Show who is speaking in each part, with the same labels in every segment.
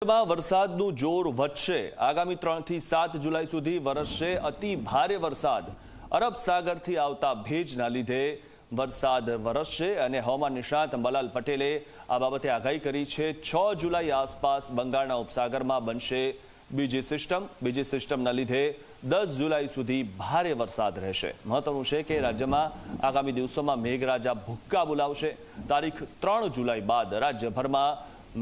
Speaker 1: વરસાદનું જોર વધશે। આગામી 3 થી 7 જુલાઈ સુધી વરસશે અતિ ભારે વરસાદ। અરબ સાગરથી આવતા ભેજના લીધે વરસાદ વરસશે અને હવામાન નિષ્ણાત અંબાલાલ પટેલે આ બાબતે આગાહી કરી છે। 6 જુલાઈ આસપાસ બંગાળના ઉપસાગરમાં બનશે બીજી સિસ્ટમના લીધે 10 જુલાઈ સુધી ભારે વરસાદ રહેશે। મહત્વનું છે કે રાજ્યમાં આગામી દિવસોમાં મેઘરાજા ભૂક્કા બોલાવશે। તારીખ 3 જુલાઈ બાદ રાજ્યભરમાં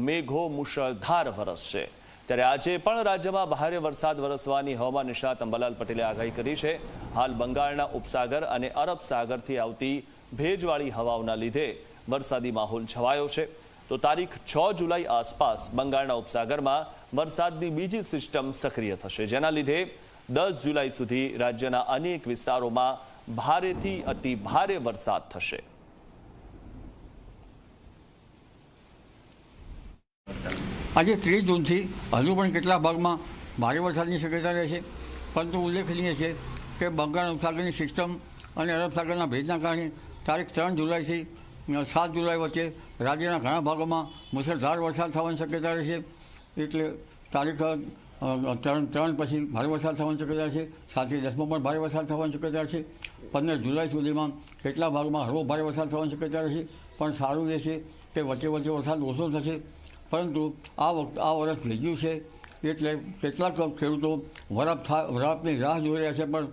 Speaker 1: મેઘો મુશળધાર વરસશે। ત્યારે આજે પણ રાજ્યમાં ભારે વરસાદ વરસવાની હવામાન નિષ્ણાત અંબાલાલ પટેલે આગાહી કરી છે। હાલ બંગાળના ઉપસાગર અને અરબ સાગરથી આવતી ભેજવાળી હવાઓના લીધે વરસાદી માહોલ છવાયો છે। તો તારીખ 6 જુલાઈ આસપાસ બંગાળના ઉપસાગરમાં વરસાદની બીજી સિસ્ટમ સક્રિય થશે, જેના લીધે 10 જુલાઈ સુધી રાજ્યના અનેક વિસ્તારોમાં ભારેથી અતિ ભારે વરસાદ થશે।
Speaker 2: આજે 30 જૂનથી હજુ પણ કેટલાક ભાગમાં ભારે વરસાદની શક્યતા રહેશે, પરંતુ ઉલ્લેખનીય છે કે બંગાળ ઉપસાગરની સિસ્ટમ અને અરબ સાગરના ભેજના કારણે તારીખ 3 જુલાઈથી 7 જુલાઈ વચ્ચે રાજ્યના ઘણા ભાગોમાં મુશળધાર વરસાદ થવાની શક્યતા રહેશે। એટલે તારીખ 3 પછી ભારે વરસાદ થવાની શક્યતા છે, 7થી 10માં પણ ભારે વરસાદ થવાની શક્યતા છે। 15 જુલાઈ સુધીમાં કેટલાક ભાગમાં હળવો ભારે વરસાદ થવાની શક્યતા રહેશે। પણ સારું એ છે કે વચ્ચે વરસાદ ઓછો થશે, પરંતુ આ વર્ષ ભેજ્યું છે એટલે કેટલાક ખેડૂતો વરાપની રાહ જોઈ રહ્યા છે, પણ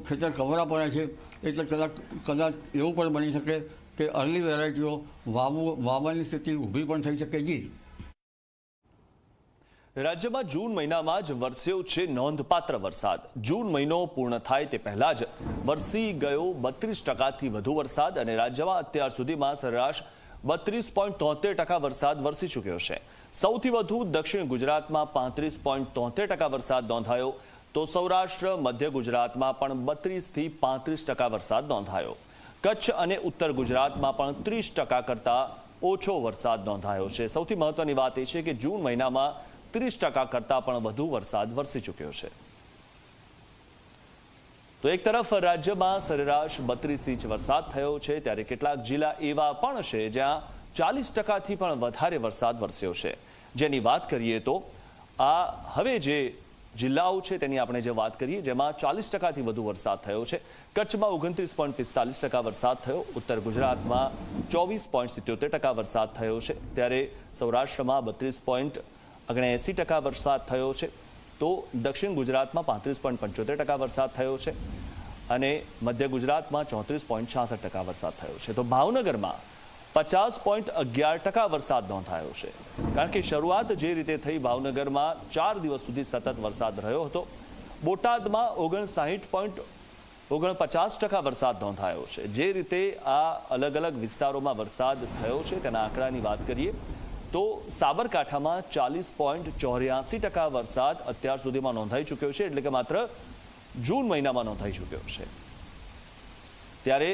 Speaker 2: ખેતર કવરા પડ્યા છે। એટલે કદાચ એવું પણ બની શકે કે અર્લી વેરાયટીઓ વાવવાની સ્થિતિ ઊભી પણ થઈ શકે। જી,
Speaker 1: રાજ્યમાં જૂન મહિનામાં જ વરસ્યો છે નોંધપાત્ર વરસાદ। જૂન મહિનો પૂર્ણ થાય તે પહેલા જ વરસી ગયો 32%થી વધુ વરસાદ અને રાજ્યમાં અત્યાર સુધીમાં સરેરાશ 32.73% વરસાદ વરસી ચૂક્યો છે। સૌથી વધુ દક્ષિણ ગુજરાતમાં 35.73% વરસાદ નોંધાયો, તો સૌરાષ્ટ્ર મધ્ય ગુજરાતમાં પણ 32થી 35% વરસાદ નોંધાયો। કચ્છ અને ઉત્તર ગુજરાતમાં પણ 30% કરતાં ઓછો વરસાદ નોંધાયો છે। સૌથી મહત્વની વાત એ છે કે જૂન મહિનામાં 30% કરતાં પણ વધુ વરસાદ વરસી ચૂક્યો છે। તો એક તરફ રાજ્યમાં સરેરાશ 32 ઇંચ વરસાદ થયો છે, ત્યારે કેટલાક જિલ્લા એવા પણ છે જ્યાં 40%થી પણ વધારે વરસાદ વરસ્યો છે। જેની વાત કરીએ તો આ હવે જે જિલ્લાઓ છે તેની આપણે જે વાત કરીએ, જેમાં 40%થી વધુ વરસાદ થયો છે। કચ્છમાં 29.45% વરસાદ થયો, ઉત્તર ગુજરાતમાં 24.77% વરસાદ થયો છે, ત્યારે સૌરાષ્ટ્રમાં 32.79% વરસાદ થયો છે, તો દક્ષિણ ગુજરાતમાં 35.75% વરસાદ થયો છે અને મધ્ય ગુજરાતમાં 34.66% વરસાદ થયો છે। તો ભાવનગરમાં 50.11% વરસાદ નોંધાયો છે। કારણ કે શરૂઆત જે રીતે થઈ, ભાવનગરમાં 4 દિવસ સુધી સતત વરસાદ રહ્યો હતો। બોટાદમાં 59.49% વરસાદ નોંધાયો છે। જે રીતે આ અલગ અલગ વિસ્તારોમાં વરસાદ થયો છે તેના આંકડાની વાત કરીએ તો સાબરકાંઠામાં 40.84% વરસાદ અત્યાર સુધીમાં નોંધાઈ ચૂક્યો છે, એટલે કે માત્ર જૂન મહિનામાં નોંધાઈ ચૂક્યો છે। ત્યારે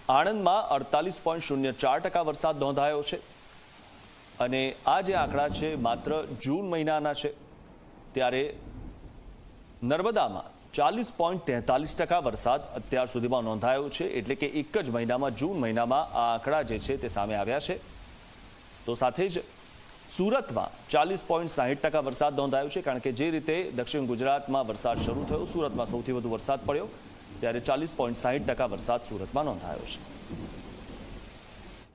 Speaker 1: આણંદમાં 48.04% વરસાદ નોંધાયો છે અને આ જે આંકડા છે માત્ર જૂન મહિનાના છે। ત્યારે નર્મદામાં 40.43% વરસાદ અત્યાર સુધીમાં નોંધાયો છે, એટલે કે એક જ મહિનામાં જૂન મહિનામાં આ આંકડા જે છે તે સામે આવ્યા છે। તો સાથે જ સુરતમાં 40.60% વરસાદ નોંધાયો છે, કારણ કે જે રીતે દક્ષિણ ગુજરાતમાં વરસાદ શરૂ થયો, સુરતમાં સૌથી વધુ વરસાદ પડ્યો, ત્યારે 40.60% વરસાદ સુરતમાં નોંધાયો છે।